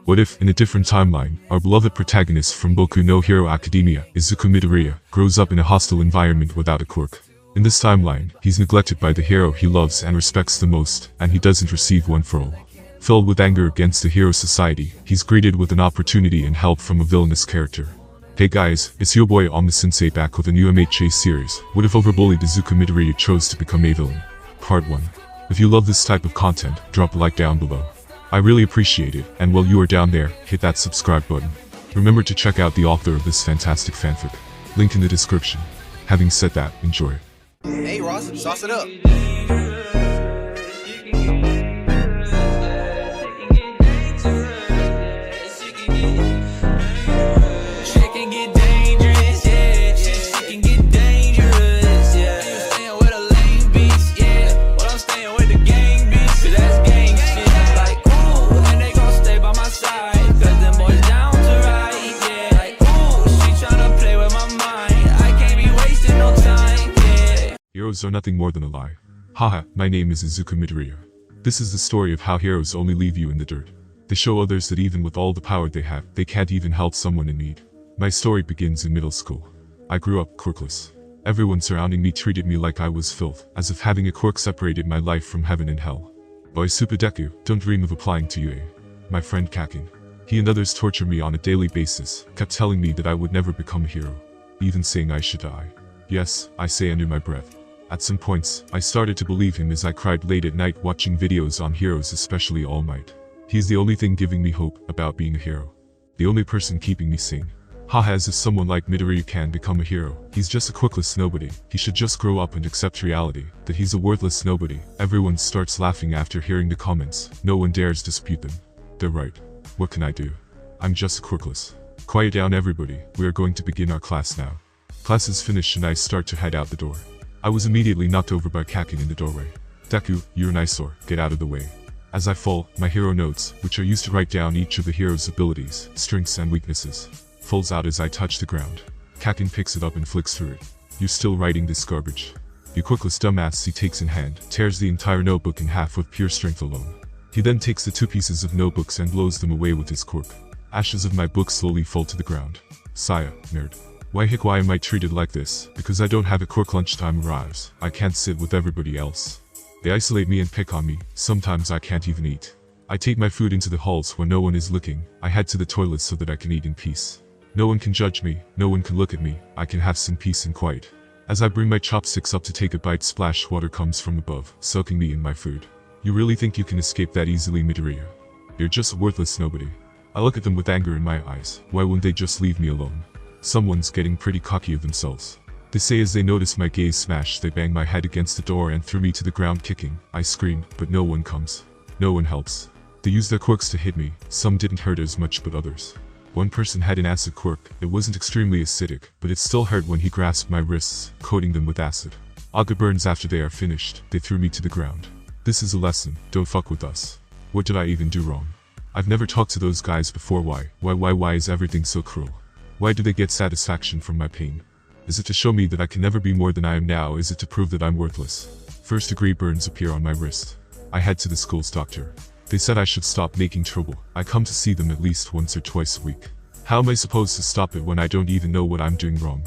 What if, in a different timeline, our beloved protagonist from Boku No Hero Academia, Izuku Midoriya, grows up in a hostile environment without a quirk? In this timeline, he's neglected by the hero he loves and respects the most, and he doesn't receive one for all. Filled with anger against the hero society, he's greeted with an opportunity and help from a villainous character. Hey guys, it's your boy Oma-sensei back with a new MHA series. What if Overbullyied Izuku Midoriya chose to become a villain? Part 1. If you love this type of content, drop a like down below. I really appreciate it, and while you are down there, hit that subscribe button. Remember to check out the author of this fantastic fanfic. Link in the description. Having said that, enjoy. Hey Ross, sauce it up. Heroes are nothing more than a lie. Haha, my name is Izuku Midoriya. This is the story of how heroes only leave you in the dirt. They show others that even with all the power they have, they can't even help someone in need. My story begins in middle school. I grew up quirkless. Everyone surrounding me treated me like I was filth, as if having a quirk separated my life from heaven and hell. Boy Supadeku, don't dream of applying to UA. My friend Kakin. He and others torture me on a daily basis, kept telling me that I would never become a hero. Even saying I should die. Yes, I say under my breath. At some points, I started to believe him as I cried late at night watching videos on heroes, especially All Might. He's the only thing giving me hope about being a hero. The only person keeping me sane. Haha, as if someone like Midoriya can become a hero. He's just a quirkless nobody. He should just grow up and accept reality, that he's a worthless nobody. Everyone starts laughing after hearing the comments. No one dares dispute them. They're right. What can I do? I'm just quirkless. Quiet down everybody, we are going to begin our class now. Class is finished and I start to head out the door. I was immediately knocked over by Kakin in the doorway. Deku, you're an eyesore, get out of the way. As I fall, my hero notes, which are used to write down each of the hero's abilities, strengths and weaknesses, falls out as I touch the ground. Kakin picks it up and flicks through it. You're still writing this garbage. You quirkless dumbass, he takes in hand, tears the entire notebook in half with pure strength alone. He then takes the two pieces of notebooks and blows them away with his quirk. Ashes of my book slowly fall to the ground. Saya, nerd. Why am I treated like this? Because I don't have a quirk. Lunchtime arrives. I can't sit with everybody else. They isolate me and pick on me. Sometimes I can't even eat. I take my food into the halls where no one is looking. I head to the toilet so that I can eat in peace. No one can judge me. No one can look at me. I can have some peace and quiet. As I bring my chopsticks up to take a bite, splash water comes from above, soaking me in my food. You really think you can escape that easily, Midoriya? You're just a worthless nobody. I look at them with anger in my eyes. Why wouldn't they just leave me alone? Someone's getting pretty cocky of themselves. They say as they notice my gaze smash, they bang my head against the door and threw me to the ground kicking. I scream, but no one comes. No one helps. They use their quirks to hit me. Some didn't hurt as much but others. One person had an acid quirk. It wasn't extremely acidic, but it still hurt when he grasped my wrists, coating them with acid. Aga burns after they are finished. They threw me to the ground. This is a lesson, don't fuck with us. What did I even do wrong? I've never talked to those guys before. Why is everything so cruel? Why do they get satisfaction from my pain? Is it to show me that I can never be more than I am now? Is it to prove that I'm worthless? First degree burns appear on my wrist. I head to the school's doctor. They said I should stop making trouble. I come to see them at least once or twice a week. How am I supposed to stop it when I don't even know what I'm doing wrong?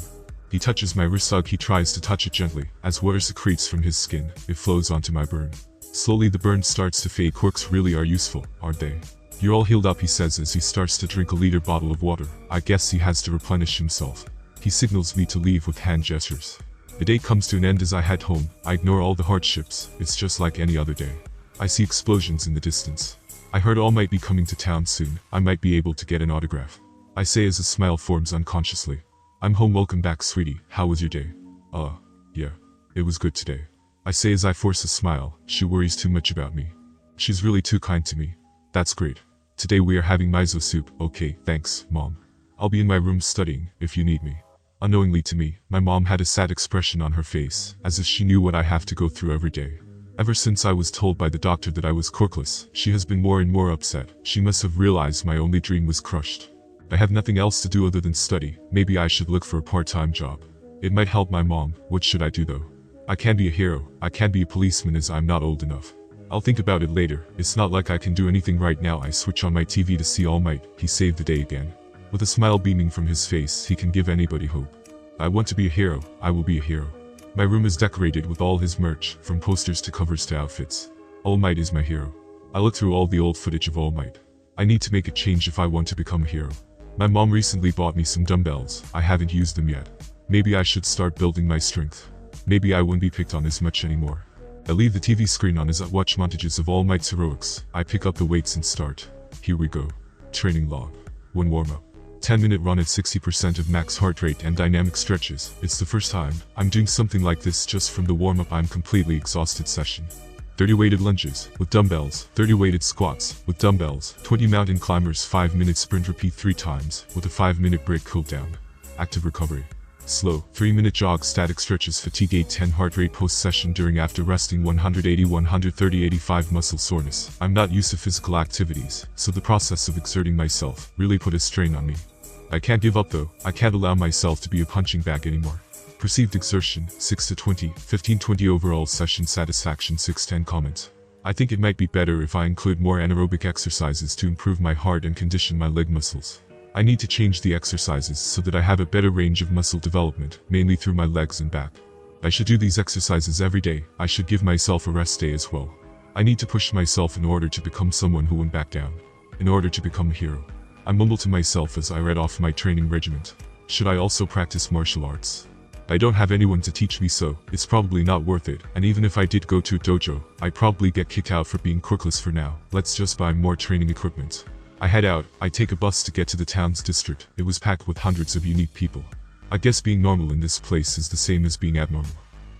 He touches my wrist. He tries to touch it gently. As water secretes from his skin, it flows onto my burn. Slowly the burn starts to fade. Quirks really are useful, aren't they? You're all healed up, he says as he starts to drink a liter bottle of water. I guess he has to replenish himself. He signals me to leave with hand gestures. The day comes to an end as I head home. I ignore all the hardships. It's just like any other day. I see explosions in the distance. I heard All Might be coming to town soon. I might be able to get an autograph. I say as a smile forms unconsciously. I'm home. Welcome back, sweetie. How was your day? Yeah. It was good today. I say as I force a smile. She worries too much about me. She's really too kind to me. That's great. Today we are having miso soup. Okay, thanks, Mom. I'll be in my room studying, if you need me. Unknowingly to me, my mom had a sad expression on her face, as if she knew what I have to go through every day. Ever since I was told by the doctor that I was quirkless, she has been more and more upset. She must have realized my only dream was crushed. I have nothing else to do other than study. Maybe I should look for a part-time job. It might help my mom. What should I do though? I can't be a hero. I can't be a policeman as I'm not old enough. I'll think about it later. It's not like I can do anything right now. I switch on my TV to see All Might. He saved the day again. With a smile beaming from his face, he can give anybody hope. I want to be a hero. I will be a hero. My room is decorated with all his merch, from posters to covers to outfits. All Might is my hero. I look through all the old footage of All Might. I need to make a change if I want to become a hero. My mom recently bought me some dumbbells. I haven't used them yet. Maybe I should start building my strength. Maybe I won't be picked on as much anymore. I leave the TV screen on as I watch montages of All Might's heroics. I pick up the weights and start. Here we go. Training log. 1 warm-up. 10-minute run at 60% of max heart rate and dynamic stretches. It's the first time I'm doing something like this. Just from the warm-up I'm completely exhausted. Session. 30 weighted lunges with dumbbells, 30 weighted squats with dumbbells, 20 mountain climbers, 5-minute sprint, repeat 3 times with a 5-minute break. Cool down. Active recovery. Slow, 3-minute jog, static stretches, fatigue 8-10 heart rate post-session during after resting 180-130-85 muscle soreness. I'm not used to physical activities, so the process of exerting myself really put a strain on me. I can't give up though. I can't allow myself to be a punching bag anymore. Perceived exertion, 6 to 20, 15-20 overall session satisfaction, 6-10 comments. I think it might be better if I include more anaerobic exercises to improve my heart and condition my leg muscles. I need to change the exercises so that I have a better range of muscle development, mainly through my legs and back. I should do these exercises every day. I should give myself a rest day as well. I need to push myself in order to become someone who won't back down. In order to become a hero. I mumble to myself as I read off my training regiment. Should I also practice martial arts? I don't have anyone to teach me, so it's probably not worth it, and even if I did go to a dojo, I'd probably get kicked out for being quirkless. For now, let's just buy more training equipment. I head out. I take a bus to get to the town's district. It was packed with hundreds of unique people. I guess being normal in this place is the same as being abnormal.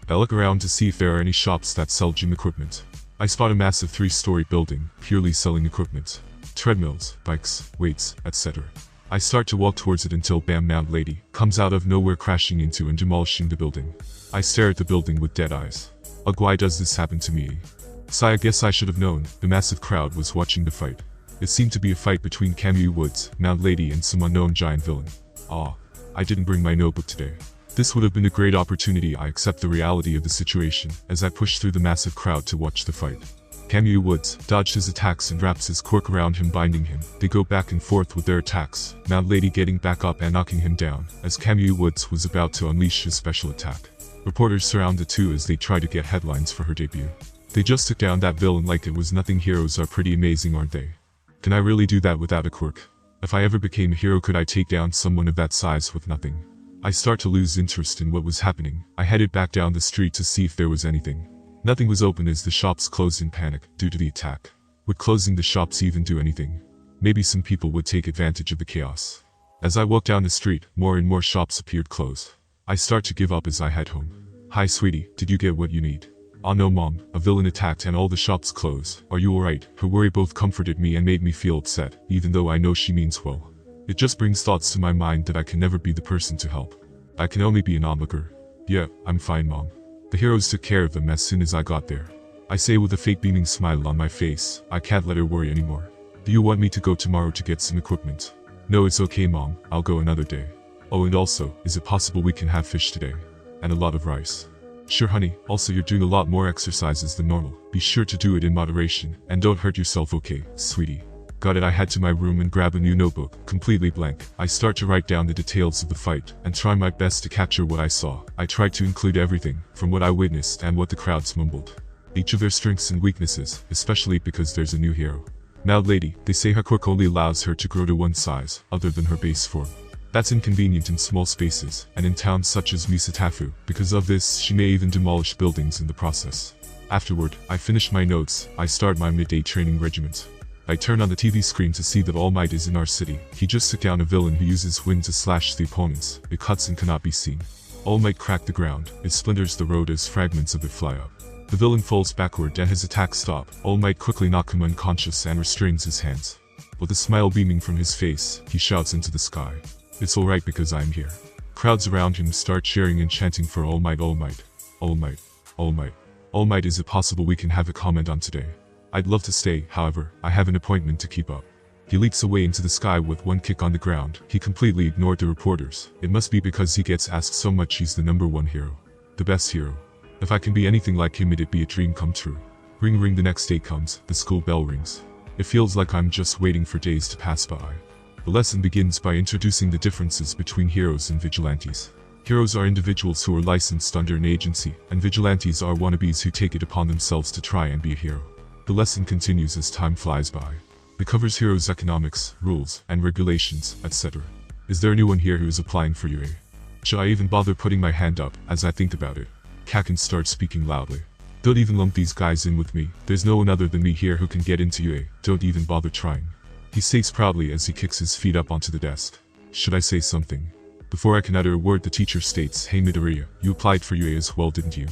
I look around to see if there are any shops that sell gym equipment. I spot a massive 3-story building, purely selling equipment. Treadmills, bikes, weights, etc. I start to walk towards it until bam, Mount Lady comes out of nowhere, crashing into and demolishing the building. I stare at the building with dead eyes. Ugh, why does this happen to me? So I guess I should have known. The massive crowd was watching the fight. It seemed to be a fight between Kamui Woods, Mount Lady, and some unknown giant villain. I didn't bring my notebook today. This would have been a great opportunity. I accept the reality of the situation as I push through the massive crowd to watch the fight. Kamui Woods dodged his attacks and wraps his quirk around him, binding him. They go back and forth with their attacks, Mount Lady getting back up and knocking him down as Kamui Woods was about to unleash his special attack. Reporters surround the two as they try to get headlines for her debut. They just took down that villain like it was nothing. Heroes are pretty amazing, aren't they? Can I really do that without a quirk? If I ever became a hero, could I take down someone of that size with nothing? I start to lose interest in what was happening. I headed back down the street to see if there was anything. Nothing was open as the shops closed in panic due to the attack. Would closing the shops even do anything? Maybe some people would take advantage of the chaos. As I walk down the street, more and more shops appeared closed. I start to give up as I head home. Hi sweetie, did you get what you need? Oh no mom, a villain attacked and all the shops closed. Are you alright? Her worry both comforted me and made me feel upset, even though I know she means well. It just brings thoughts to my mind that I can never be the person to help. I can only be an onlooker. Yeah, I'm fine mom. The heroes took care of them as soon as I got there. I say with a fake beaming smile on my face. I can't let her worry anymore. Do you want me to go tomorrow to get some equipment? No, it's okay mom, I'll go another day. Oh, and also, is it possible we can have fish today? And a lot of rice. Sure honey, also you're doing a lot more exercises than normal. Be sure to do it in moderation, and don't hurt yourself, okay, sweetie? Got it. I head to my room and grab a new notebook, completely blank. I start to write down the details of the fight, and try my best to capture what I saw. I tried to include everything, from what I witnessed and what the crowds mumbled. Each of their strengths and weaknesses, especially because there's a new hero. Mount Lady, they say her quirk only allows her to grow to one size, other than her base form. That's inconvenient in small spaces, and in towns such as Misatafu. Because of this, she may even demolish buildings in the process. Afterward, I finish my notes. I start my midday training regiment. I turn on the TV screen to see that All Might is in our city. He just took down a villain who uses wind to slash the opponents. It cuts and cannot be seen. All Might cracked the ground. It splinters the road as fragments of it fly up. The villain falls backward and his attacks stop. All Might quickly knocks him unconscious and restrains his hands. With a smile beaming from his face, he shouts into the sky. It's alright because I'm here. Crowds around him start cheering and chanting for All Might, All Might, All Might, All Might. All Might, is it possible we can have a comment on today? I'd love to stay, however, I have an appointment to keep up. He leaps away into the sky with one kick on the ground. He completely ignored the reporters. It must be because he gets asked so much. He's the #1 hero. The best hero. If I can be anything like him, it'd be a dream come true. Ring ring, the next day comes, the school bell rings. It feels like I'm just waiting for days to pass by. The lesson begins by introducing the differences between heroes and vigilantes. Heroes are individuals who are licensed under an agency, and vigilantes are wannabes who take it upon themselves to try and be a hero. The lesson continues as time flies by. It covers heroes' economics, rules, and regulations, etc. Is there anyone here who is applying for UA? Should I even bother putting my hand up, as I think about it? Kakin starts speaking loudly. Don't even lump these guys in with me, there's no one other than me here who can get into UA, don't even bother trying. He states proudly as he kicks his feet up onto the desk. Should I say something? Before I can utter a word, the teacher states, "Hey Midoriya, you applied for UA as well, didn't you?"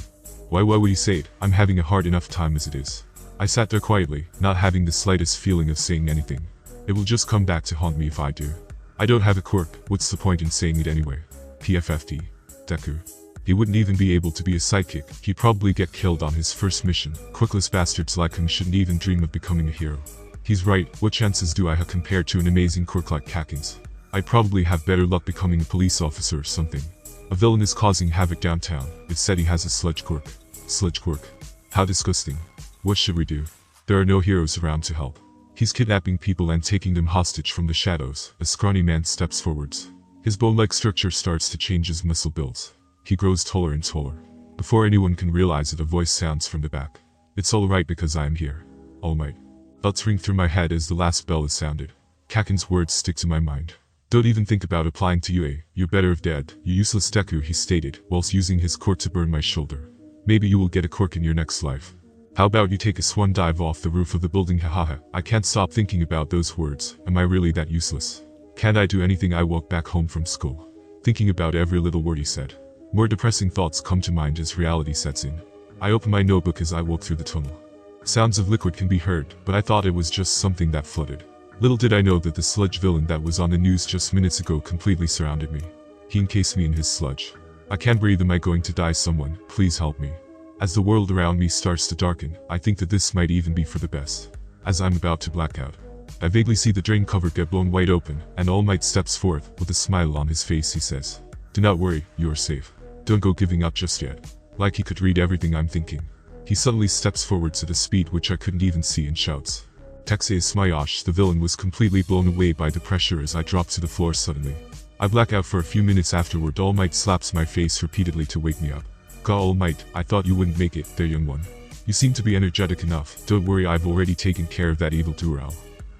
Why would he say it? I'm having a hard enough time as it is. I sat there quietly, not having the slightest feeling of saying anything. It will just come back to haunt me if I do. I don't have a quirk, what's the point in saying it anyway? PFFT. Deku. He wouldn't even be able to be a sidekick, he'd probably get killed on his first mission. Quirkless bastards like him shouldn't even dream of becoming a hero. He's right, what chances do I have compared to an amazing quirk like Kakin's? I'd probably have better luck becoming a police officer or something. A villain is causing havoc downtown, it's said he has a sludge quirk. Sludge quirk. How disgusting. What should we do? There are no heroes around to help. He's kidnapping people and taking them hostage from the shadows. A scrawny man steps forwards. His bone-like structure starts to change as muscle builds. He grows taller and taller. Before anyone can realize it, a voice sounds from the back. It's alright because I am here. All Might. Thoughts ring through my head as the last bell is sounded. Kakin's words stick to my mind. Don't even think about applying to UA, you're better off dead, you useless Deku, he stated, whilst using his quirk to burn my shoulder. Maybe you will get a quirk in your next life. How about you take a swan dive off the roof of the building, hahaha. I can't stop thinking about those words, am I really that useless? Can't I do anything? I walk back home from school, thinking about every little word he said. More depressing thoughts come to mind as reality sets in. I open my notebook as I walk through the tunnel. Sounds of liquid can be heard, but I thought it was just something that flooded. Little did I know that the sludge villain that was on the news just minutes ago completely surrounded me. He encased me in his sludge. I can't breathe, am I going to die? Someone, please help me. As the world around me starts to darken, I think that this might even be for the best. As I'm about to black out, I vaguely see the drain cover get blown wide open, and All Might steps forth. With a smile on his face he says, "Do not worry, you are safe. Don't go giving up just yet." Like he could read everything I'm thinking. He suddenly steps forwards at a speed which I couldn't even see and shouts, "Texas Smayosh!" The villain was completely blown away by the pressure as I dropped to the floor suddenly. I black out for a few minutes afterward. All Might slaps my face repeatedly to wake me up. "God, All Might, I thought you wouldn't make it there, young one. You seem to be energetic enough. Don't worry, I've already taken care of that evildoer."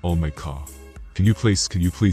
All Might caw. Can you please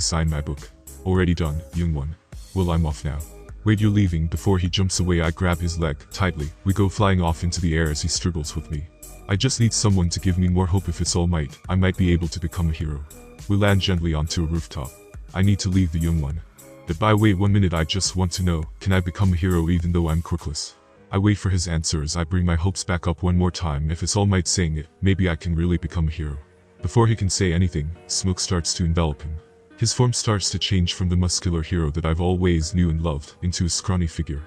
sign my book?" "Already done, young one." "Well, I'm off now." "Wait, you're leaving?" Before he jumps away, I grab his leg tightly. We go flying off into the air as he struggles with me. I just need someone to give me more hope. If it's All Might, I might be able to become a hero. We land gently onto a rooftop. I need to leave the young one. But wait 1 minute, I just want to know, can I become a hero even though I'm quirkless? I wait for his answer as I bring my hopes back up one more time. If it's All Might saying it, maybe I can really become a hero. Before he can say anything, smoke starts to envelop him. His form starts to change from the muscular hero that I've always knew and loved into a scrawny figure.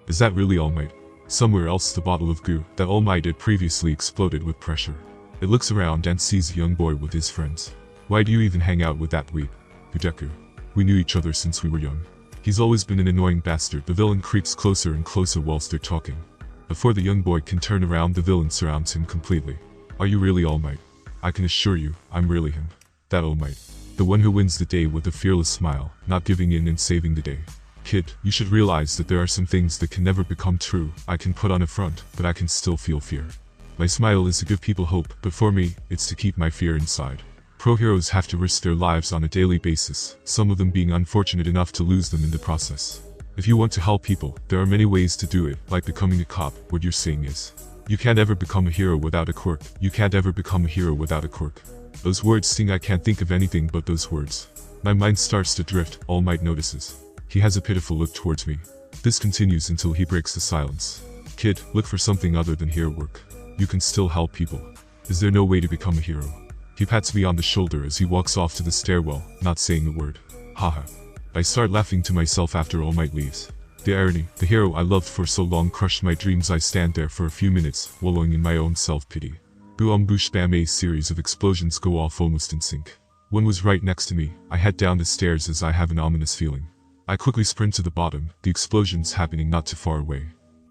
Is that really All Might? Somewhere else, the bottle of goo that All Might had previously exploded with pressure. It looks around and sees a young boy with his friends. "Why do you even hang out with that dweeb?" "Deku. We knew each other since we were young. He's always been an annoying bastard." The villain creeps closer and closer whilst they're talking. Before the young boy can turn around, the villain surrounds him completely. "Are you really All Might?" "I can assure you, I'm really him. That All Might. The one who wins the day with a fearless smile, not giving in and saving the day. Kid, you should realize that there are some things that can never become true. I can put on a front, but I can still feel fear. My smile is to give people hope, but for me, it's to keep my fear inside. Pro heroes have to risk their lives on a daily basis, some of them being unfortunate enough to lose them in the process. If you want to help people, there are many ways to do it, like becoming a cop. What you're saying is, you can't ever become a hero without a quirk. You can't ever become a hero without a quirk." Those words sting. I can't think of anything but those words. My mind starts to drift. All Might notices. He has a pitiful look towards me. This continues until he breaks the silence. "Kid, look for something other than hero work. You can still help people. Is there no way to become a hero?" He pats me on the shoulder as he walks off to the stairwell, not saying a word. Haha. I start laughing to myself after All Might leaves. The irony, the hero I loved for so long crushed my dreams. I stand there for a few minutes, wallowing in my own self-pity. Boom boosh bam, a series of explosions go off almost in sync. One was right next to me. I head down the stairs as I have an ominous feeling. I quickly sprint to the bottom, the explosions happening not too far away.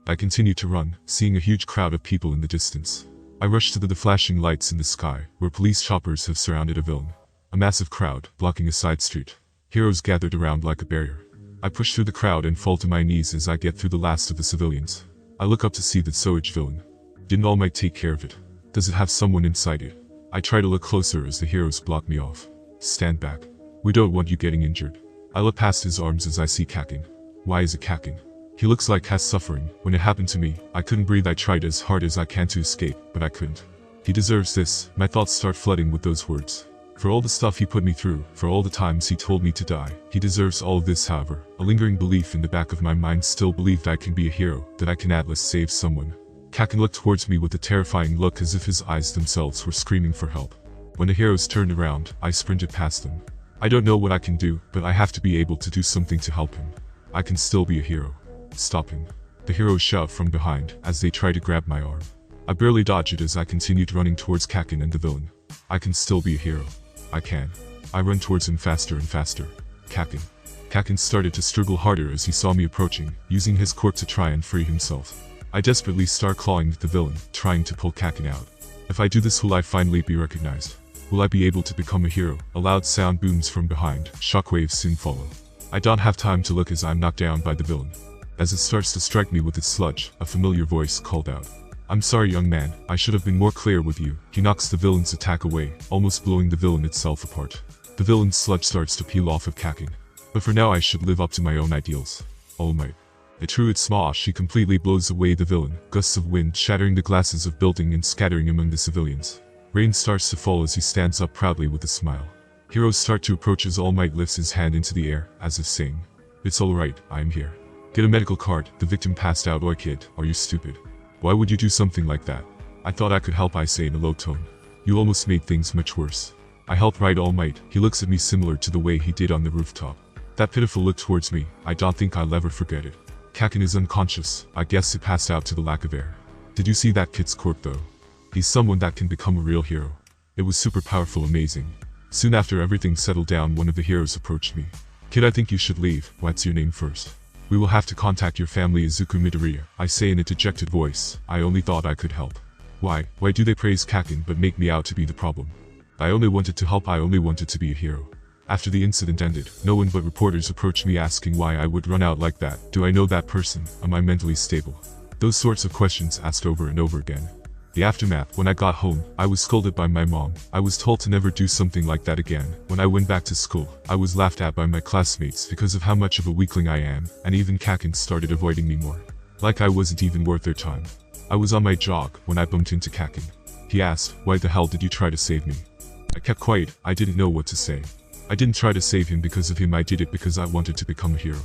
I continue to run, seeing a huge crowd of people in the distance. I rush to the flashing lights in the sky, where police choppers have surrounded a villain. A massive crowd, blocking a side street. Heroes gathered around like a barrier. I push through the crowd and fall to my knees as I get through the last of the civilians. I look up to see the Soich villain. Didn't All Might take care of it? Does it have someone inside it? I try to look closer as the heroes block me off. Stand back. We don't want you getting injured. I look past his arms as I see Kakin. Why is it Kakin? He looks like he's suffering. When it happened to me, I couldn't breathe. I tried as hard as I can to escape, but I couldn't. He deserves this. My thoughts start flooding with those words. For all the stuff he put me through, for all the times he told me to die, he deserves all of this. However, a lingering belief in the back of my mind still believed I can be a hero, that I can at least save someone. Kakin looked towards me with a terrifying look as if his eyes themselves were screaming for help. When the heroes turned around, I sprinted past them. I don't know what I can do, but I have to be able to do something to help him. I can still be a hero. Stop him. The heroes shout from behind as they try to grab my arm. I barely dodge it as I continued running towards Kakin and the villain. I can still be a hero. I can. I run towards him faster and faster. Kakin. Kakin started to struggle harder as he saw me approaching, using his quirk to try and free himself. I desperately start clawing at the villain, trying to pull Kakin out. If I do this, will I finally be recognized? Will I be able to become a hero? A loud sound booms from behind. Shockwaves soon follow. I don't have time to look as I'm knocked down by the villain. As it starts to strike me with its sludge, a familiar voice called out. I'm sorry, young man, I should have been more clear with you. He knocks the villain's attack away, almost blowing the villain itself apart. The villain's sludge starts to peel off of Kakin. But for now I should live up to my own ideals. All Might. It threw its smash, she completely blows away the villain, gusts of wind shattering the glasses of building and scattering among the civilians. Rain starts to fall as he stands up proudly with a smile. Heroes start to approach as All Might lifts his hand into the air, as if saying, "It's alright, I am here. Get a medical card, the victim passed out." "Oi kid, are you stupid? Why would you do something like that?" "I thought I could help," I say in a low tone. "You almost made things much worse." "I helped, right, All Might?" He looks at me similar to the way he did on the rooftop. That pitiful look towards me, I don't think I'll ever forget it. Kakin is unconscious, I guess he passed out to the lack of air. Did you see that kid's quirk though? He's someone that can become a real hero. It was super powerful, amazing. Soon after everything settled down, one of the heroes approached me. "Kid, I think you should leave. What's your name first?" "We will have to contact your family, Izuku Midoriya," I say in a dejected voice. I only thought I could help. Why do they praise Kakin but make me out to be the problem? I only wanted to help, I only wanted to be a hero. After the incident ended, no one but reporters approached me asking why I would run out like that. Do I know that person? Am I mentally stable? Those sorts of questions asked over and over again. The aftermath: when I got home, I was scolded by my mom. I was told to never do something like that again. When I went back to school, I was laughed at by my classmates because of how much of a weakling I am, and even Kakin started avoiding me more. Like I wasn't even worth their time. I was on my jog when I bumped into Kakin. He asked, "Why the hell did you try to save me?" I kept quiet, I didn't know what to say. I didn't try to save him because of him, I did it because I wanted to become a hero.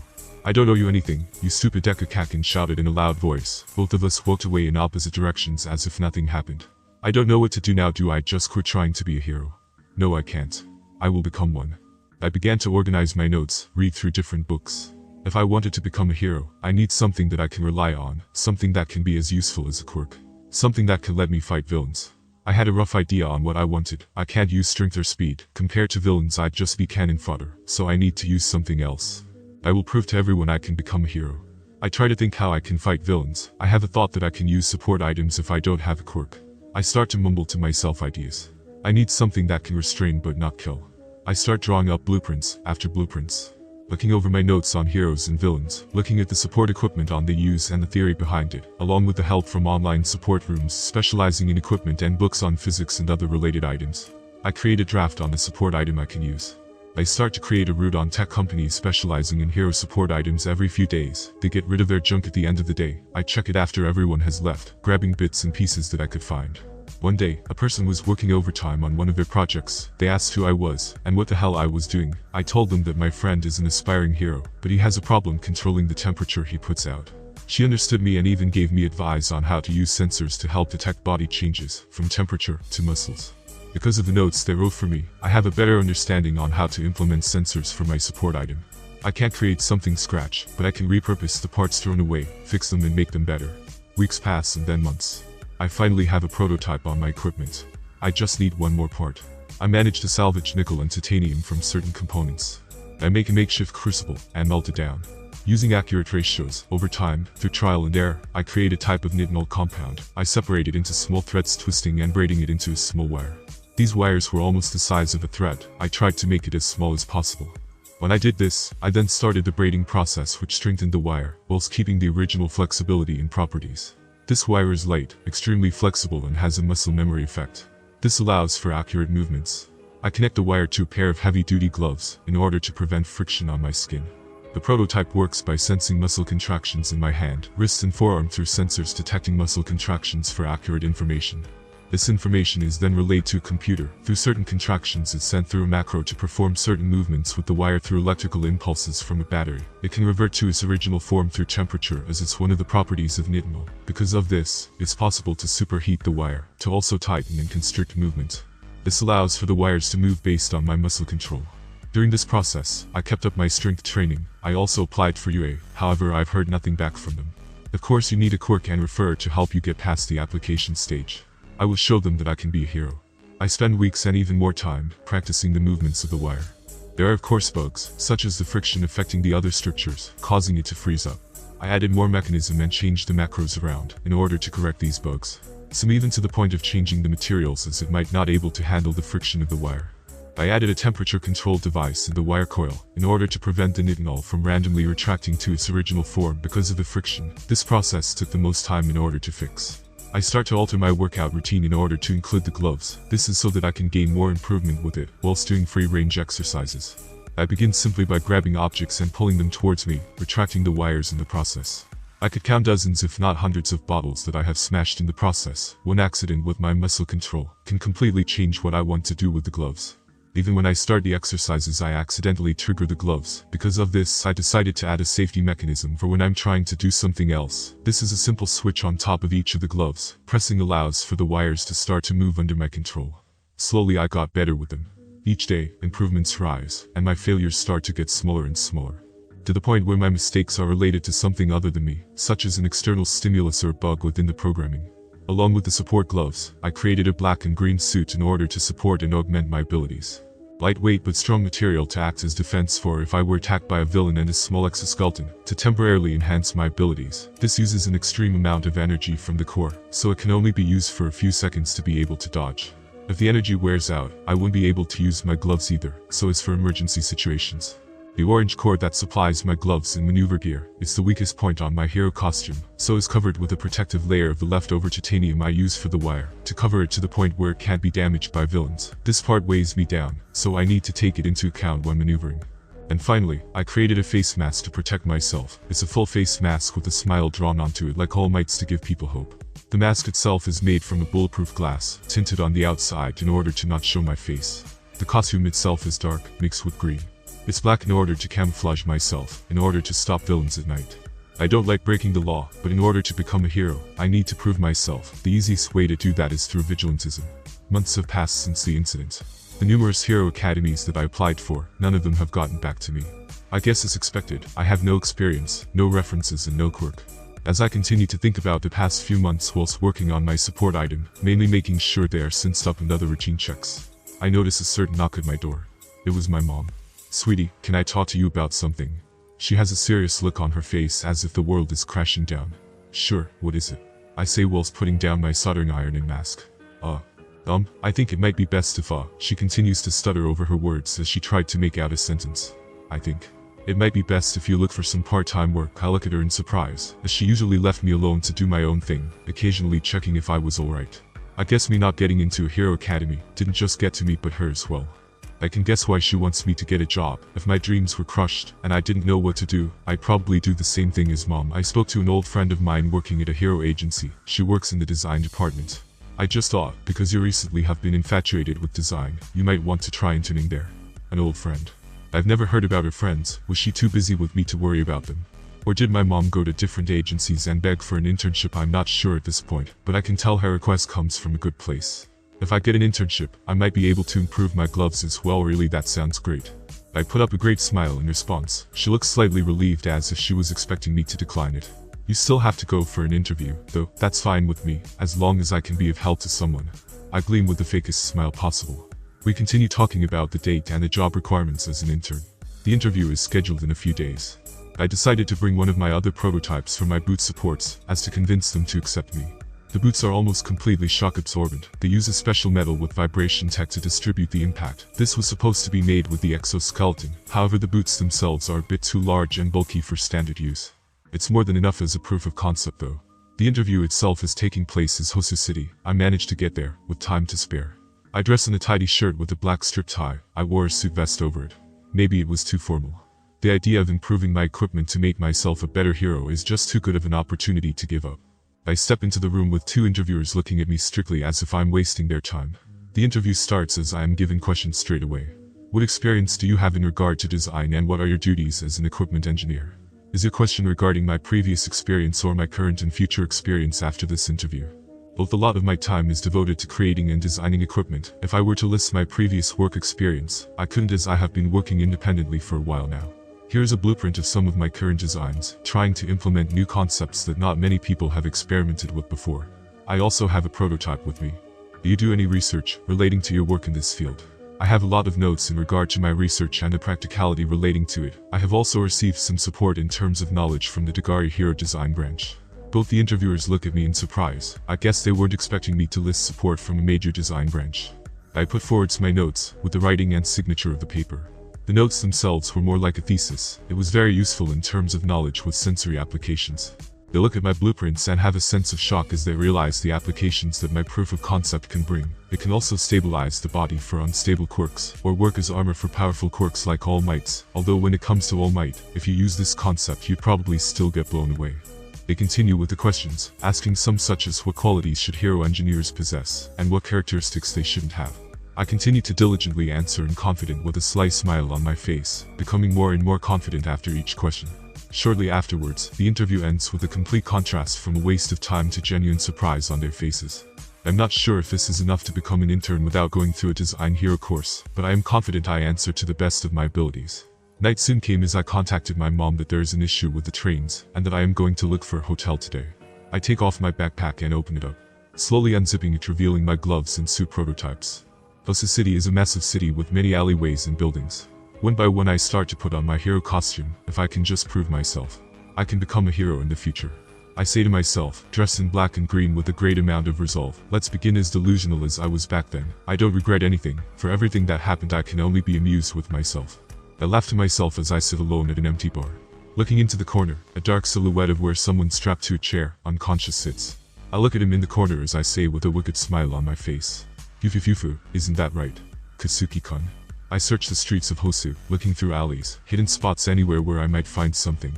"I don't owe you anything, you stupid Deku," Kakin shouted in a loud voice. Both of us walked away in opposite directions as if nothing happened. I don't know what to do now. Do I just quit trying to be a hero? No, I can't. I will become one. I began to organize my notes, read through different books. If I wanted to become a hero, I need something that I can rely on, something that can be as useful as a quirk. Something that can let me fight villains. I had a rough idea on what I wanted. I can't use strength or speed. Compared to villains, I'd just be cannon fodder, so I need to use something else. I will prove to everyone I can become a hero. I try to think how I can fight villains. I have a thought that I can use support items if I don't have a quirk. I start to mumble to myself ideas. I need something that can restrain but not kill. I start drawing up blueprints after blueprints. Looking over my notes on heroes and villains, looking at the support equipment on they use and the theory behind it, along with the help from online support rooms specializing in equipment and books on physics and other related items. I create a draft on the support item I can use. I start to create a route on tech companies specializing in hero support items. Every few days, they get rid of their junk at the end of the day. I check it after everyone has left, grabbing bits and pieces that I could find. One day, a person was working overtime on one of their projects. They asked who I was, and what the hell I was doing. I told them that my friend is an aspiring hero, but he has a problem controlling the temperature he puts out. She understood me and even gave me advice on how to use sensors to help detect body changes, from temperature to muscles. Because of the notes they wrote for me, I have a better understanding on how to implement sensors for my support item. I can't create something scratch, but I can repurpose the parts thrown away, fix them and make them better. Weeks pass and then months. I finally have a prototype on my equipment. I just need one more part. I manage to salvage nickel and titanium from certain components. I make a makeshift crucible and melt it down. Using accurate ratios, over time, through trial and error, I create a type of nitinol compound. I separate it into small threads, twisting and braiding it into a small wire. These wires were almost the size of a thread. I tried to make it as small as possible. When I did this, I then started the braiding process, which strengthened the wire, whilst keeping the original flexibility and properties. This wire is light, extremely flexible, and has a muscle memory effect. This allows for accurate movements. I connect the wire to a pair of heavy-duty gloves in order to prevent friction on my skin. The prototype works by sensing muscle contractions in my hand, wrist and forearm through sensors detecting muscle contractions for accurate information. This information is then relayed to a computer. Through certain contractions, it's sent through a macro to perform certain movements with the wire through electrical impulses from a battery. It can revert to its original form through temperature, as it's one of the properties of nitinol. Because of this, it's possible to superheat the wire, to also tighten and constrict movement. This allows for the wires to move based on my muscle control. During this process, I kept up my strength training. I also applied for UA, however I've heard nothing back from them. Of course you need a quirk and refer to help you get past the application stage. I will show them that I can be a hero. I spend weeks and even more time practicing the movements of the wire. There are of course bugs, such as the friction affecting the other structures, causing it to freeze up. I added more mechanism and changed the macros around in order to correct these bugs. Some even to the point of changing the materials, as it might not able to handle the friction of the wire. I added a temperature control device in the wire coil in order to prevent the nitinol from randomly retracting to its original form because of the friction. This process took the most time in order to fix. I start to alter my workout routine in order to include the gloves. This is so that I can gain more improvement with it whilst doing free range exercises. I begin simply by grabbing objects and pulling them towards me, retracting the wires in the process. I could count dozens if not hundreds of bottles that I have smashed in the process. One accident with my muscle control can completely change what I want to do with the gloves. Even when I start the exercises, I accidentally trigger the gloves. Because of this, I decided to add a safety mechanism for when I'm trying to do something else. This is a simple switch on top of each of the gloves. Pressing allows for the wires to start to move under my control. Slowly I got better with them. Each day, improvements rise, and my failures start to get smaller and smaller. To the point where my mistakes are related to something other than me, such as an external stimulus or bug within the programming. Along with the support gloves, I created a black and green suit in order to support and augment my abilities. Lightweight but strong material to act as defense for if I were attacked by a villain, and a small exoskeleton to temporarily enhance my abilities. This uses an extreme amount of energy from the core, so it can only be used for a few seconds to be able to dodge. If the energy wears out, I won't be able to use my gloves either, so it's for emergency situations. The orange cord that supplies my gloves and maneuver gear is the weakest point on my hero costume, so is covered with a protective layer of the leftover titanium I use for the wire, to cover it to the point where it can't be damaged by villains. This part weighs me down, so I need to take it into account when maneuvering. And finally, I created a face mask to protect myself. It's a full face mask with a smile drawn onto it like All Might's to give people hope. The mask itself is made from a bulletproof glass, tinted on the outside in order to not show my face. The costume itself is dark, mixed with green. It's black in order to camouflage myself, in order to stop villains at night. I don't like breaking the law, but in order to become a hero, I need to prove myself. The easiest way to do that is through vigilantism. Months have passed since the incident. The numerous hero academies that I applied for, none of them have gotten back to me. I guess as expected, I have no experience, no references and no quirk. As I continue to think about the past few months whilst working on my support item, mainly making sure they are synced up and other routine checks, I notice a certain knock at my door. It was my mom. "Sweetie, can I talk to you about something?" She has a serious look on her face as if the world is crashing down. "Sure, what is it?" I say whilst putting down my soldering iron and mask. I think it might be best if she continues to stutter over her words as she tried to make out a sentence. "I think it might be best if you look for some part-time work." I look at her in surprise, as she usually left me alone to do my own thing, occasionally checking if I was alright. I guess me not getting into a hero academy didn't just get to me but her as well. I can guess why she wants me to get a job. If my dreams were crushed and I didn't know what to do, I'd probably do the same thing as mom. I spoke to an old friend of mine working at a hero agency. She works in the design department. I just thought, because you recently have been infatuated with design, you might want to try interning there. An old friend. I've never heard about her friends. Was she too busy with me to worry about them? Or did my mom go to different agencies and beg for an internship? I'm not sure at this point, but I can tell her request comes from a good place. If I get an internship, I might be able to improve my gloves as well. Really, that sounds great. I put up a great smile in response. She looks slightly relieved, as if she was expecting me to decline it. "You still have to go for an interview, though. That's fine with me, as long as I can be of help to someone." I gleam with the fakest smile possible. We continue talking about the date and the job requirements as an intern. The interview is scheduled in a few days. I decided to bring one of my other prototypes for my boot supports, as to convince them to accept me. The boots are almost completely shock absorbent. They use a special metal with vibration tech to distribute the impact. This was supposed to be made with the exoskeleton, however the boots themselves are a bit too large and bulky for standard use. It's more than enough as a proof of concept though. The interview itself is taking place in Hosu City. I managed to get there, with time to spare. I dress in a tidy shirt with a black strip tie. I wore a suit vest over it. Maybe it was too formal. The idea of improving my equipment to make myself a better hero is just too good of an opportunity to give up. I step into the room with two interviewers looking at me strictly as if I'm wasting their time. The interview starts as I am given questions straight away. What experience do you have in regard to design and what are your duties as an equipment engineer? Is your question regarding my previous experience or my current and future experience after this interview? Both. A lot of my time is devoted to creating and designing equipment. If I were to list my previous work experience, I couldn't, as I have been working independently for a while now. Here's a blueprint of some of my current designs, trying to implement new concepts that not many people have experimented with before. I also have a prototype with me. Do you do any research relating to your work in this field? I have a lot of notes in regard to my research and the practicality relating to it. I have also received some support in terms of knowledge from the Dagari Hero Design branch. Both the interviewers look at me in surprise. I guess they weren't expecting me to list support from a major design branch. I put forwards my notes, with the writing and signature of the paper. The notes themselves were more like a thesis. It was very useful in terms of knowledge with sensory applications. They look at my blueprints and have a sense of shock as they realize the applications that my proof of concept can bring. It can also stabilize the body for unstable quirks, or work as armor for powerful quirks like All Mights. Although when it comes to All Might, if you use this concept you'd probably still get blown away. They continue with the questions, asking some such as what qualities should hero engineers possess, and what characteristics they shouldn't have. I continue to diligently answer and confident with a sly smile on my face, becoming more and more confident after each question. Shortly afterwards, the interview ends with a complete contrast from a waste of time to genuine surprise on their faces. I'm not sure if this is enough to become an intern without going through a design hero course, but I am confident I answer to the best of my abilities. Night soon came as I contacted my mom that there is an issue with the trains, and that I am going to look for a hotel today. I take off my backpack and open it up, slowly unzipping it, revealing my gloves and suit prototypes. Hosu City is a massive city with many alleyways and buildings. One by one I start to put on my hero costume. If I can just prove myself, I can become a hero in the future. I say to myself, dressed in black and green with a great amount of resolve. Let's begin. As delusional as I was back then, I don't regret anything. For everything that happened I can only be amused with myself. I laugh to myself as I sit alone at an empty bar. Looking into the corner, a dark silhouette of where someone strapped to a chair, unconscious, sits. I look at him in the corner as I say with a wicked smile on my face, Yufu, isn't that right, Kasuki-kun? I search the streets of Hosu, looking through alleys, hidden spots anywhere where I might find something.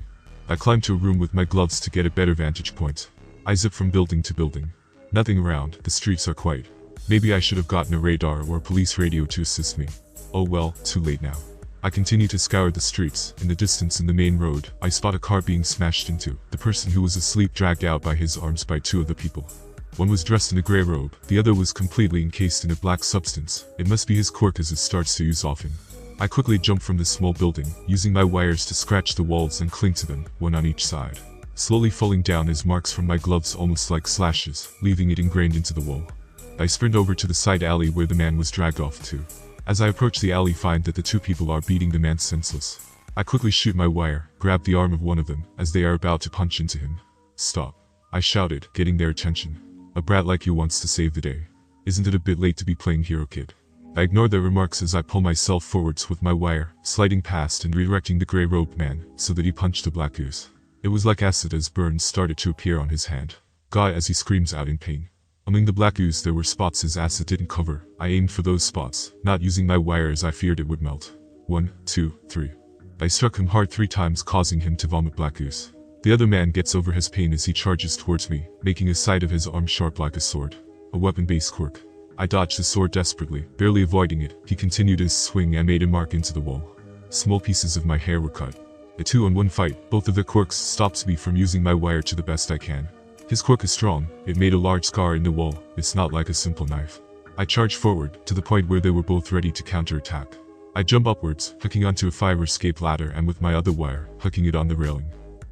I climb to a room with my gloves to get a better vantage point. I zip from building to building. Nothing around, the streets are quiet. Maybe I should have gotten a radar or a police radio to assist me. Oh well, too late now. I continue to scour the streets. In the distance, in the main road, I spot a car being smashed into. The person who was asleep dragged out by his arms by two of the people. One was dressed in a grey robe, the other was completely encased in a black substance. It must be his quirk as it starts to use off him. I quickly jump from this small building, using my wires to scratch the walls and cling to them, one on each side. Slowly falling down as marks from my gloves almost like slashes, leaving it ingrained into the wall. I sprint over to the side alley where the man was dragged off to. As I approach the alley, find that the two people are beating the man senseless. I quickly shoot my wire, grab the arm of one of them, as they are about to punch into him. Stop, I shouted, getting their attention. A brat like you wants to save the day. Isn't it a bit late to be playing hero kid? I ignore their remarks as I pull myself forwards with my wire, sliding past and redirecting the grey-robed man, so that he punched the black goose. It was like acid as burns started to appear on his hand. Guy as he screams out in pain. Among the black ooze there were spots his acid didn't cover. I aimed for those spots, not using my wire as I feared it would melt. 1, 2, 3. I struck him hard 3 times, causing him to vomit black ooze. The other man gets over his pain as he charges towards me, making a side of his arm sharp like a sword. A weapon-based quirk. I dodged the sword desperately, barely avoiding it. He continued his swing and made a mark into the wall. Small pieces of my hair were cut. A 2-on-1 fight. Both of the quirks stopped me from using my wire to the best I can. His quirk is strong. It made a large scar in the wall. It's not like a simple knife. I charge forward, to the point where they were both ready to counterattack. I jump upwards, hooking onto a fire escape ladder and with my other wire, hooking it on the railing.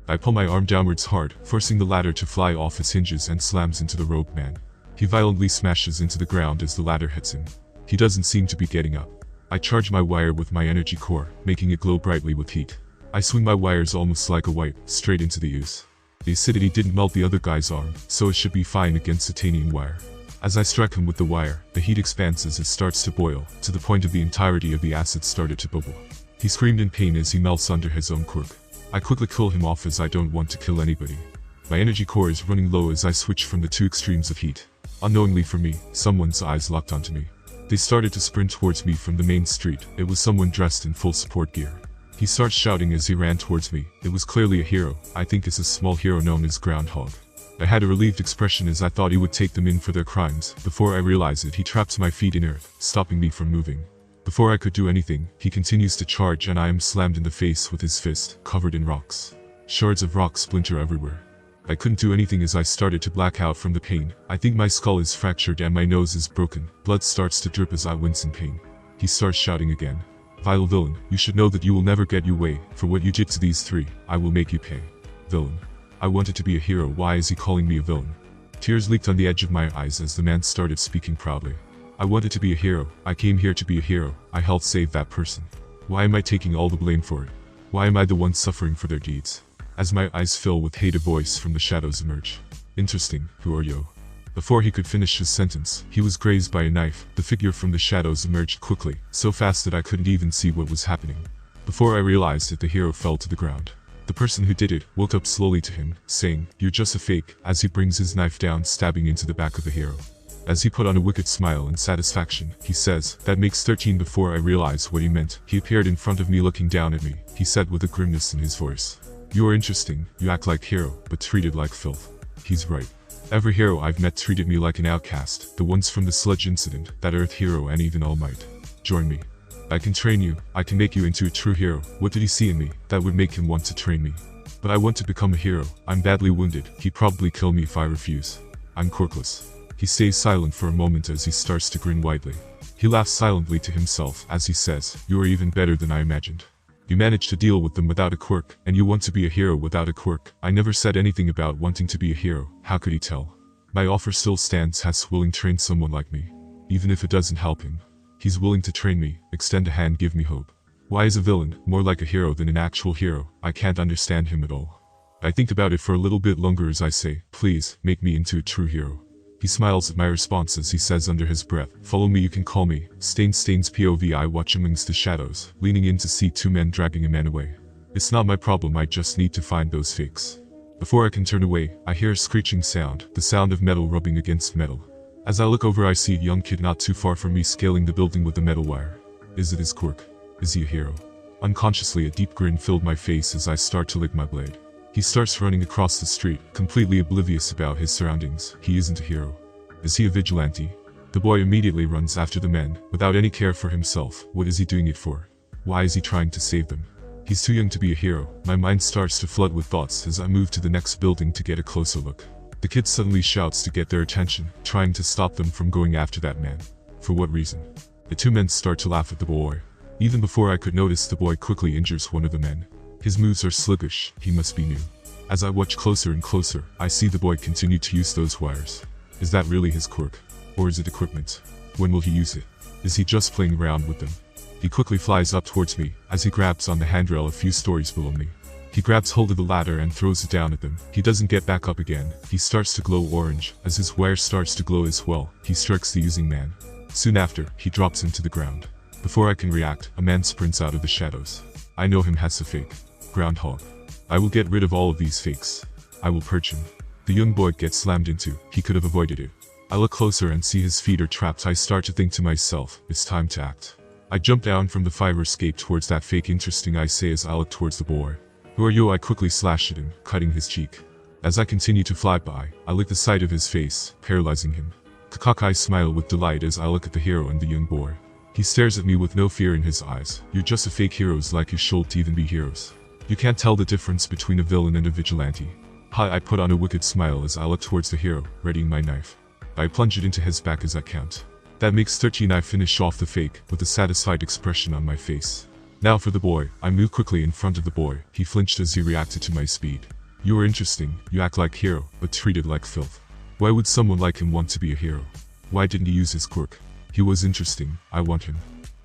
I pull my arm downwards hard, forcing the ladder to fly off its hinges and slams into the robed man. He violently smashes into the ground as the ladder hits him. He doesn't seem to be getting up. I charge my wire with my energy core, making it glow brightly with heat. I swing my wires almost like a wipe, straight into the ooze. The acidity didn't melt the other guy's arm, so it should be fine against titanium wire. As I strike him with the wire, the heat expands as it starts to boil, to the point of the entirety of the acid started to bubble. He screamed in pain as he melts under his own quirk. I quickly cool him off as I don't want to kill anybody. My energy core is running low as I switch from the two extremes of heat. Unknowingly for me, someone's eyes locked onto me. They started to sprint towards me from the main street. It was someone dressed in full support gear. He starts shouting as he ran towards me. It was clearly a hero. I think it's a small hero known as Groundhog. I had a relieved expression as I thought he would take them in for their crimes. Before I realized it, he trapped my feet in earth, stopping me from moving. Before I could do anything, he continues to charge and I am slammed in the face with his fist, covered in rocks. Shards of rock splinter everywhere. I couldn't do anything as I started to black out from the pain. I think my skull is fractured and my nose is broken. Blood starts to drip as I wince in pain. He starts shouting again. Vile villain, you should know that you will never get your way. For what you did to these three, I will make you pay. Villain. I wanted to be a hero. Why is he calling me a villain? Tears leaked on the edge of my eyes as the man started speaking proudly. I wanted to be a hero. I came here to be a hero. I helped save that person. Why am I taking all the blame for it? Why am I the one suffering for their deeds? As my eyes fill with hate, a voice from the shadows emerge. Interesting, who are you? Before he could finish his sentence, he was grazed by a knife. The figure from the shadows emerged quickly, so fast that I couldn't even see what was happening. Before I realized it, the hero fell to the ground. The person who did it walked up slowly to him, saying, "You're just a fake," as he brings his knife down, stabbing into the back of the hero. As he put on a wicked smile in satisfaction, he says, "That makes 13." Before I realized what he meant, he appeared in front of me looking down at me. He said with a grimness in his voice, "You are interesting. You act like hero, but treated like filth." He's right. Every hero I've met treated me like an outcast. The ones from the sludge incident, that Earth hero, and even All Might. Join me. I can train you. I can make you into a true hero. What did he see in me that would make him want to train me? But I want to become a hero. I'm badly wounded. He'd probably kill me if I refuse. I'm quirkless. He stays silent for a moment as he starts to grin widely. He laughs silently to himself as he says, "You are even better than I imagined. You managed to deal with them without a quirk, and you want to be a hero without a quirk." I never said anything about wanting to be a hero. How could he tell? My offer still stands. Has willing to train someone like me. Even if it doesn't help him. He's willing to train me, extend a hand, give me hope. Why is a villain more like a hero than an actual hero? I can't understand him at all. I think about it for a little bit longer as I say, "Please, make me into a true hero." He smiles at my response as he says under his breath, "Follow me, you can call me." Stains POV. I watch amongst the shadows, leaning in to see two men dragging a man away. It's not my problem, I just need to find those fakes. Before I can turn away, I hear a screeching sound, the sound of metal rubbing against metal. As I look over, I see a young kid not too far from me scaling the building with the metal wire. Is it his quirk? Is he a hero? Unconsciously, a deep grin filled my face as I start to lick my blade. He starts running across the street, completely oblivious about his surroundings. He isn't a hero. Is he a vigilante? The boy immediately runs after the men, without any care for himself. What is he doing it for? Why is he trying to save them? He's too young to be a hero. My mind starts to flood with thoughts as I move to the next building to get a closer look. The kid suddenly shouts to get their attention, trying to stop them from going after that man. For what reason? The two men start to laugh at the boy. Even before I could notice, the boy quickly injures one of the men. His moves are sluggish. He must be new. As I watch closer and closer, I see the boy continue to use those wires. Is that really his quirk? Or is it equipment? When will he use it? Is he just playing around with them? He quickly flies up towards me, as he grabs on the handrail a few stories below me. He grabs hold of the ladder and throws it down at them. He doesn't get back up again. He starts to glow orange. As his wire starts to glow as well, he strikes the using man. Soon after, he drops him to the ground. Before I can react, a man sprints out of the shadows. I know him as a fake. Groundhog. I will get rid of all of these fakes. I will purge him. The young boy gets slammed into. He could have avoided it. I look closer and see his feet are trapped. I start to think to myself, it's time to act. I jump down from the fire escape towards that fake. Interesting, I say as I look towards the boy. "Who are you?" I quickly slash at him, cutting his cheek. As I continue to fly by, I lick the side of his face, paralyzing him. I smile with delight as I look at the hero and the young boy. He stares at me with no fear in his eyes. "You're just a fake heroes, like you should even be heroes. You can't tell the difference between a villain and a vigilante." I put on a wicked smile as I look towards the hero, readying my knife. I plunge it into his back as I count. That makes 13. I finish off the fake, with a satisfied expression on my face. Now for the boy. I move quickly in front of the boy. He flinched as he reacted to my speed. "You are interesting. You act like hero, but treated like filth. Why would someone like him want to be a hero? Why didn't he use his quirk? He was interesting. I want him.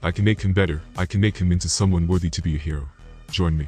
I can make him better. I can make him into someone worthy to be a hero. Join me."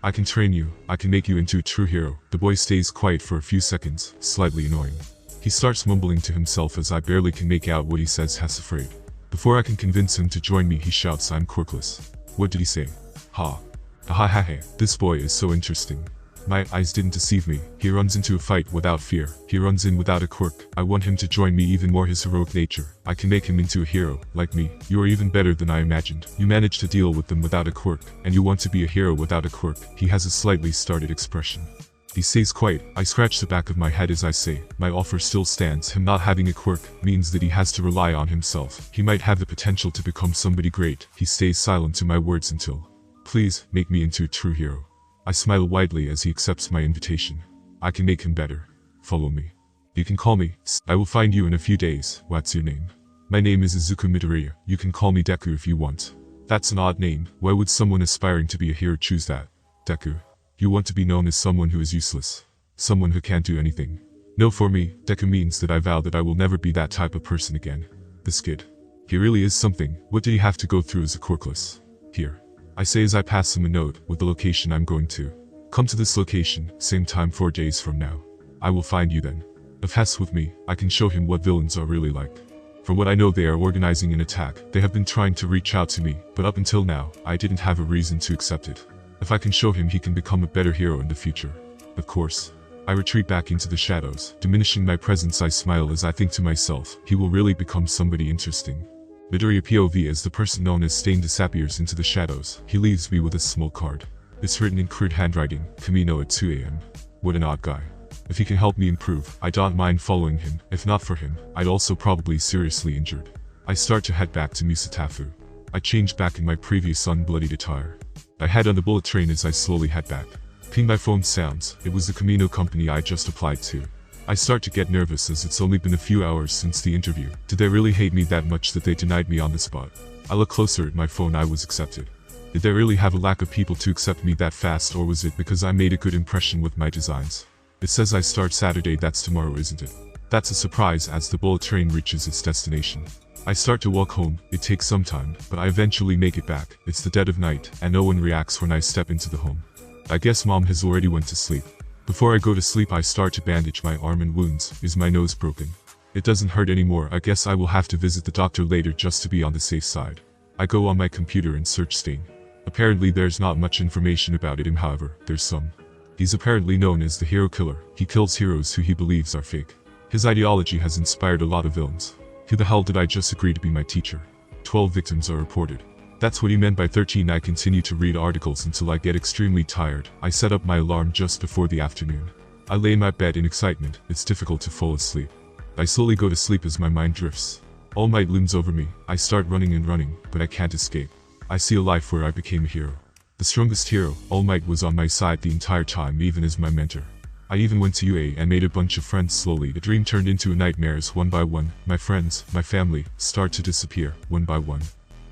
I can train you, I can make you into a true hero. The boy stays quiet for a few seconds, slightly annoying. He starts mumbling to himself as I barely can make out what he says, has afraid. Before I can convince him to join me, he shouts, I'm quirkless. What did he say? Ha. Ha ha ha. This boy is so interesting. My eyes didn't deceive me. He runs into a fight without fear. He runs in without a quirk. I want him to join me, even more his heroic nature. I can make him into a hero, like me. You are even better than I imagined. You managed to deal with them without a quirk, and you want to be a hero without a quirk. He has a slightly startled expression. He stays quiet. I scratch the back of my head as I say, my offer still stands. Him not having a quirk means that he has to rely on himself. He might have the potential to become somebody great. He stays silent to my words until, please, make me into a true hero. I smile widely as he accepts my invitation. I can make him better. Follow me. You can call me. I will find you in a few days. What's your name? My name is Izuku Midoriya. You can call me Deku if you want. That's an odd name. Why would someone aspiring to be a hero choose that? Deku. You want to be known as someone who is useless. Someone who can't do anything. No, for me, Deku means that I vow that I will never be that type of person again. This kid. He really is something. What did he have to go through as a quirkless? Here. I say as I pass him a note with the location I'm going to. Come to this location, same time 4 days from now. I will find you then. If Hess with me, I can show him what villains are really like. From what I know, they are organizing an attack. They have been trying to reach out to me, but up until now, I didn't have a reason to accept it. If I can show him, he can become a better hero in the future. Of course. I retreat back into the shadows. Diminishing my presence, I smile as I think to myself, he will really become somebody interesting. Midoriya POV as the person known as Stain disappears into the shadows. He leaves me with a small card. It's written in crude handwriting, Kamino at 2 AM. What an odd guy. If he can help me improve, I don't mind following him. If not for him, I'd also probably seriously injured. I start to head back to Musatafu. I change back in my previous unbloodied attire. I head on the bullet train as I slowly head back. Ping, my phone sounds. It was the Kamino company I just applied to. I start to get nervous as it's only been a few hours since the interview. Did they really hate me that much that they denied me on the spot? I look closer at my phone. I was accepted. Did they really have a lack of people to accept me that fast, or was it because I made a good impression with my designs? It says I start Saturday, that's tomorrow, isn't it? That's a surprise as the bullet train reaches its destination. I start to walk home. It takes some time, but I eventually make it back. It's the dead of night, and no one reacts when I step into the home. I guess mom has already went to sleep. Before I go to sleep, I start to bandage my arm and wounds. Is my nose broken? It doesn't hurt anymore. I guess I will have to visit the doctor later just to be on the safe side. I go on my computer and search Stain. Apparently there's not much information about him, however, there's some. He's apparently known as the hero killer. He kills heroes who he believes are fake. His ideology has inspired a lot of villains. Who the hell did I just agree to be my teacher? 12 victims are reported. That's what he meant by 13. I continue to read articles until I get extremely tired. I set up my alarm just before the afternoon. I lay in my bed in excitement. It's difficult to fall asleep. I slowly go to sleep as my mind drifts. All Might looms over me. I start running and running, but I can't escape. I see a life where I became a hero. The strongest hero. All Might was on my side the entire time, even as my mentor. I even went to UA and made a bunch of friends. Slowly, the dream turned into a nightmare as one by one, my friends, my family, start to disappear, one by one.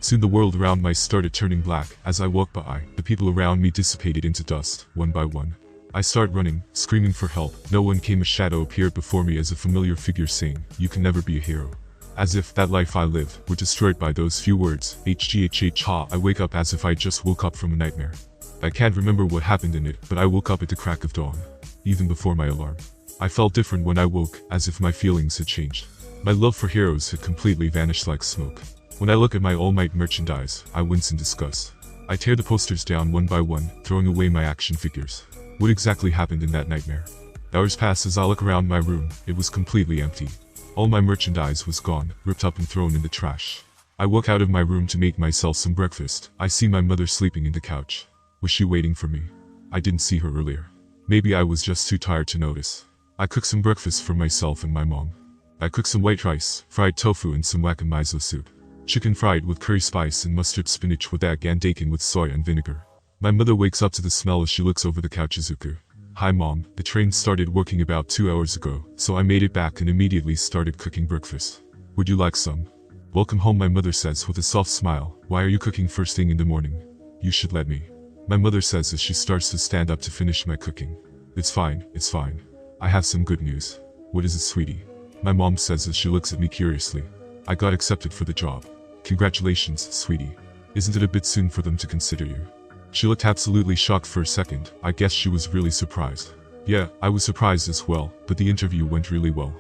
Soon the world around me started turning black. As I walked by, the people around me dissipated into dust, one by one. I start running, screaming for help. No one came. A shadow appeared before me as a familiar figure saying, you can never be a hero. As if that life I live were destroyed by those few words. HGHH. I wake up as if I just woke up from a nightmare. I can't remember what happened in it, but I woke up at the crack of dawn. Even before my alarm. I felt different when I woke, as if my feelings had changed. My love for heroes had completely vanished like smoke. When I look at my All Might merchandise, I wince in disgust. I tear the posters down one by one, throwing away my action figures. What exactly happened in that nightmare? Hours pass as I look around my room. It was completely empty. All my merchandise was gone, ripped up and thrown in the trash. I walk out of my room to make myself some breakfast. I see my mother sleeping in the couch. Was she waiting for me? I didn't see her earlier. Maybe I was just too tired to notice. I cooked some breakfast for myself and my mom. I cooked some white rice, fried tofu and some waka miso soup. Chicken fried with curry spice and mustard, spinach with egg, and bacon with soy and vinegar. My mother wakes up to the smell as she looks over the couch. Izuku. Hi mom, the train started working about 2 hours ago, so I made it back and immediately started cooking breakfast. Would you like some? Welcome home, my mother says with a soft smile. Why are you cooking first thing in the morning? You should let me. My mother says as she starts to stand up to finish my cooking. It's fine, it's fine. I have some good news. What is it, sweetie? My mom says as she looks at me curiously. I got accepted for the job. Congratulations, sweetie. Isn't it a bit soon for them to consider you? She looked absolutely shocked for a second. I guess she was really surprised. Yeah, I was surprised as well, but the interview went really well.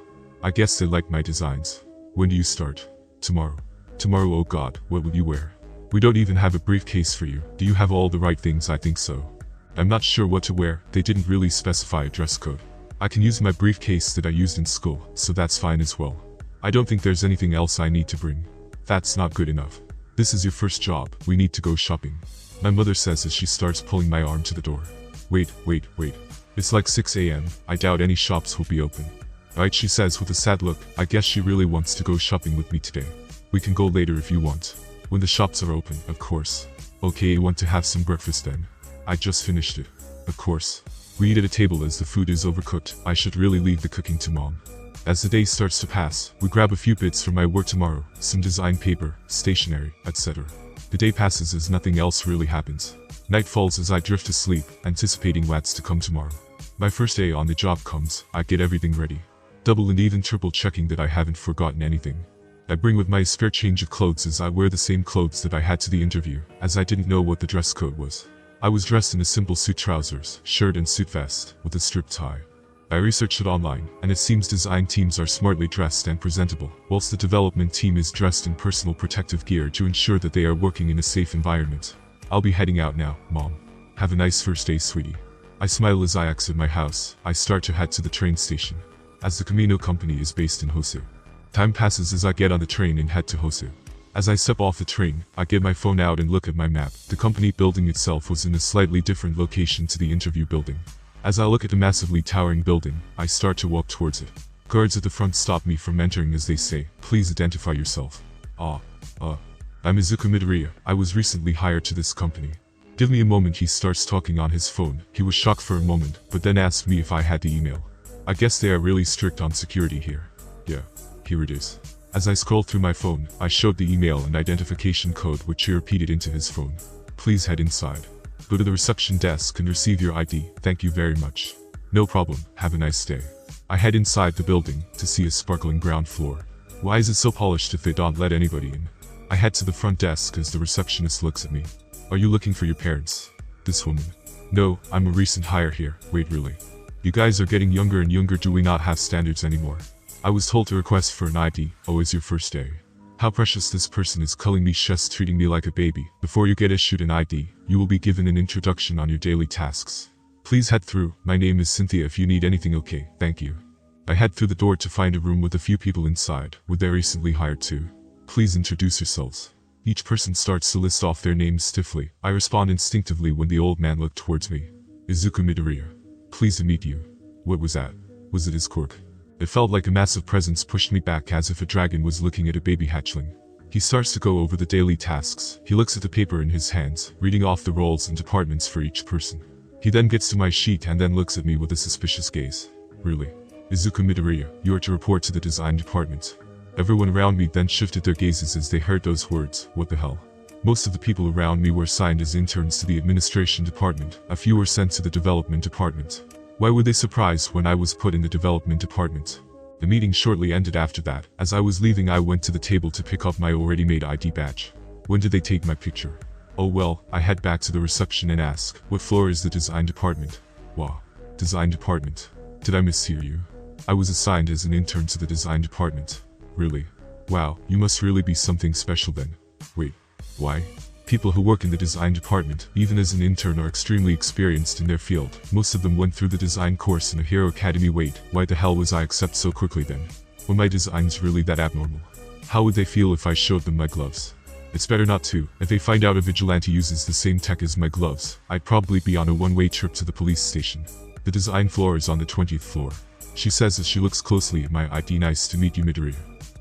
I guess they liked my designs. When do you start? Tomorrow. Tomorrow, oh god, what will you wear? We don't even have a briefcase for you. Do you have all the right things? I think so. I'm not sure what to wear. They didn't really specify a dress code. I can use my briefcase that I used in school, so that's fine as well. I don't think there's anything else I need to bring. That's not good enough. This is your first job. We need to go shopping. My mother says as she starts pulling my arm to the door. Wait. It's like 6 a.m. I doubt any shops will be open. Right, she says with a sad look. I guess she really wants to go shopping with me today. We can go later if you want. When the shops are open, of course. Okay, you want to have some breakfast then? I just finished it. Of course. We eat at a table as the food is overcooked. I should really leave the cooking to mom. As the day starts to pass, we grab a few bits for my work tomorrow, some design paper, stationery, etc. The day passes as nothing else really happens. Night falls as I drift to sleep, anticipating what's to come tomorrow. My first day on the job comes. I get everything ready. Double and even triple checking that I haven't forgotten anything. I bring with my a spare change of clothes as I wear the same clothes that I had to the interview, as I didn't know what the dress code was. I was dressed in a simple suit trousers, shirt and suit vest, with a strip tie. I researched it online, and it seems design teams are smartly dressed and presentable, whilst the development team is dressed in personal protective gear to ensure that they are working in a safe environment. I'll be heading out now, Mom. Have a nice first day, sweetie. I smile as I exit my house. I start to head to the train station, as the Camino company is based in Hosu. Time passes as I get on the train and head to Hosu. As I step off the train, I get my phone out and look at my map. The company building itself was in a slightly different location to the interview building. As I look at the massively towering building, I start to walk towards it. Guards at the front stop me from entering as they say, "Please identify yourself." I'm Izuku Midoriya. I was recently hired to this company. Give me a moment. He starts talking on his phone. He was shocked for a moment, but then asked me if I had the email. I guess they are really strict on security here. Yeah, here it is. As I scrolled through my phone, I showed the email and identification code, which he repeated into his phone. Please head inside. Go to the reception desk and receive your ID. Thank you very much. No problem. Have a nice day. I head inside the building to see a sparkling ground floor. Why is it so polished if they don't let anybody in? I head to the front desk as the receptionist looks at me. Are you looking for your parents? This woman. No, I'm a recent hire here. Wait, really? You guys are getting younger and younger. Do we not have standards anymore? I was told to request for an ID. Oh, it's your first day. How precious. This person is calling me just treating me like a baby. Before you get issued an ID, you will be given an introduction on your daily tasks. Please head through. My name is Cynthia. If you need anything, okay, thank you. I head through the door to find a room with a few people inside. Were they recently hired too? Please introduce yourselves. Each person starts to list off their names stiffly. I respond instinctively when the old man looked towards me. Izuku Midoriya. Pleased to meet you. What was that? Was it his quirk? It felt like a massive presence pushed me back, as if a dragon was looking at a baby hatchling. He starts to go over the daily tasks. He looks at the paper in his hands, reading off the roles and departments for each person. He then gets to my sheet and then looks at me with a suspicious gaze. Really? Izuku Midoriya, you are to report to the design department. Everyone around me then shifted their gazes as they heard those words. What the hell? Most of the people around me were assigned as interns to the administration department. A few were sent to the development department. Why were they surprised when I was put in the development department? The meeting shortly ended after that. As I was leaving, I went to the table to pick up my already made ID badge. When did they take my picture? Oh well, I head back to the reception and ask, what floor is the design department? Wow. Design department. Did I mishear you? I was assigned as an intern to the design department. Really? Wow, you must really be something special then. Wait, why? People who work in the design department, even as an intern, are extremely experienced in their field. Most of them went through the design course in the Hero Academy. Wait, why the hell was I accepted so quickly then? Were my designs really that abnormal? How would they feel if I showed them my gloves? It's better not to. If they find out a vigilante uses the same tech as my gloves, I'd probably be on a one-way trip to the police station. The design floor is on the 20th floor. She says as she looks closely at my ID. Nice to meet you, Midoriya.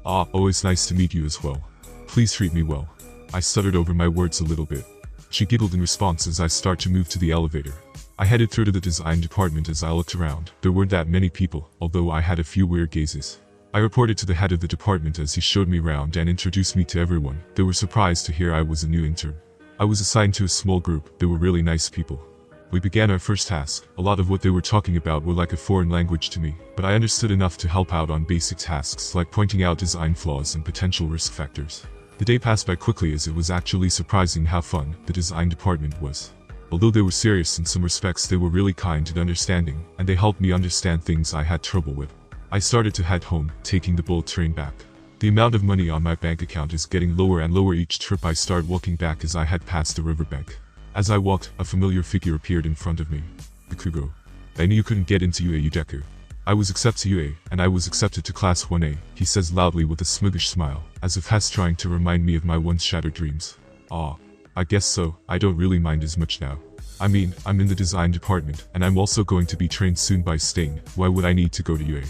Oh, it's nice to meet you as well. Please treat me well. I stuttered over my words a little bit. She giggled in response as I start to move to the elevator. I headed through to the design department. As I looked around, there weren't that many people, although I had a few weird gazes. I reported to the head of the department as he showed me around and introduced me to everyone. They were surprised to hear I was a new intern. I was assigned to a small group. They were really nice people. We began our first task. A lot of what they were talking about were like a foreign language to me, but I understood enough to help out on basic tasks like pointing out design flaws and potential risk factors. The day passed by quickly, as it was actually surprising how fun the design department was. Although they were serious in some respects, they were really kind and understanding, and they helped me understand things I had trouble with. I started to head home, taking the bullet train back. The amount of money on my bank account is getting lower and lower each trip. I started walking back as I had passed the riverbank. As I walked, a familiar figure appeared in front of me. Bikugo. I knew you couldn't get into UA Udeku. I was accepted to UA, and I was accepted to Class 1A, he says loudly with a smuggish smile, as if he's trying to remind me of my once shattered dreams. Ah. I guess so, I don't really mind as much now. I mean, I'm in the design department, and I'm also going to be trained soon by Stain. Why would I need to go to UA?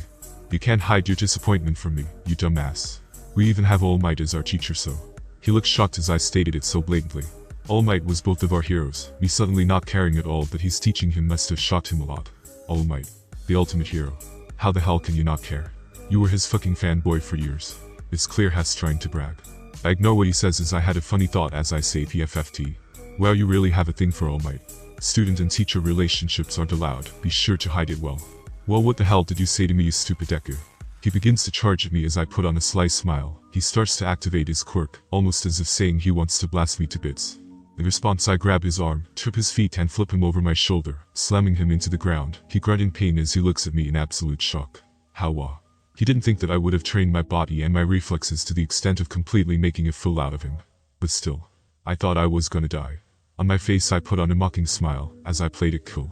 You can't hide your disappointment from me, you dumbass. We even have All Might as our teacher, so. He looked shocked as I stated it so blatantly. All Might was both of our heroes. Me suddenly not caring at all that he's teaching him must have shocked him a lot. All Might. The ultimate hero. How the hell can you not care? You were his fucking fanboy for years. It's clear he's trying to brag. I ignore what he says as I had a funny thought as I say PFFT. Well, you really have a thing for All Might. Student and teacher relationships aren't allowed, be sure to hide it well. Well, what the hell did you say to me, you stupid Deku? He begins to charge at me as I put on a sly smile. He starts to activate his quirk, almost as if saying he wants to blast me to bits. In response, I grab his arm, trip his feet and flip him over my shoulder, slamming him into the ground. He grunts in pain as he looks at me in absolute shock. How? He didn't think that I would have trained my body and my reflexes to the extent of completely making a fool out of him. But still, I thought I was gonna die. On my face I put on a mocking smile, as I played it cool.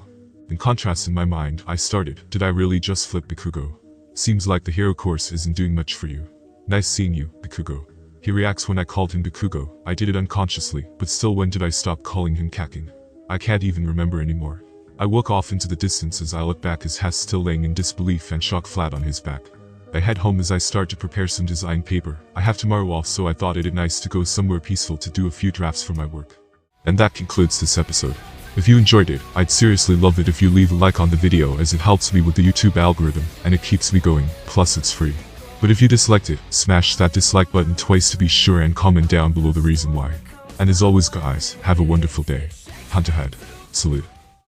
In contrast in my mind, I started, did I really just flip Bikugo? Seems like the hero course isn't doing much for you. Nice seeing you, Bikugo. He reacts when I called him Bikugo. I did it unconsciously, but still, when did I stop calling him Kaking? I can't even remember anymore. I walk off into the distance as I look back as Has still laying in disbelief and shock flat on his back. I head home as I start to prepare some design paper. I have tomorrow off, so I thought it'd nice to go somewhere peaceful to do a few drafts for my work. And that concludes this episode. If you enjoyed it, I'd seriously love it if you leave a like on the video, as it helps me with the YouTube algorithm and it keeps me going, plus it's free. But if you disliked it, smash that dislike button twice to be sure and comment down below the reason why. And as always guys, have a wonderful day. Hunt ahead. Salute.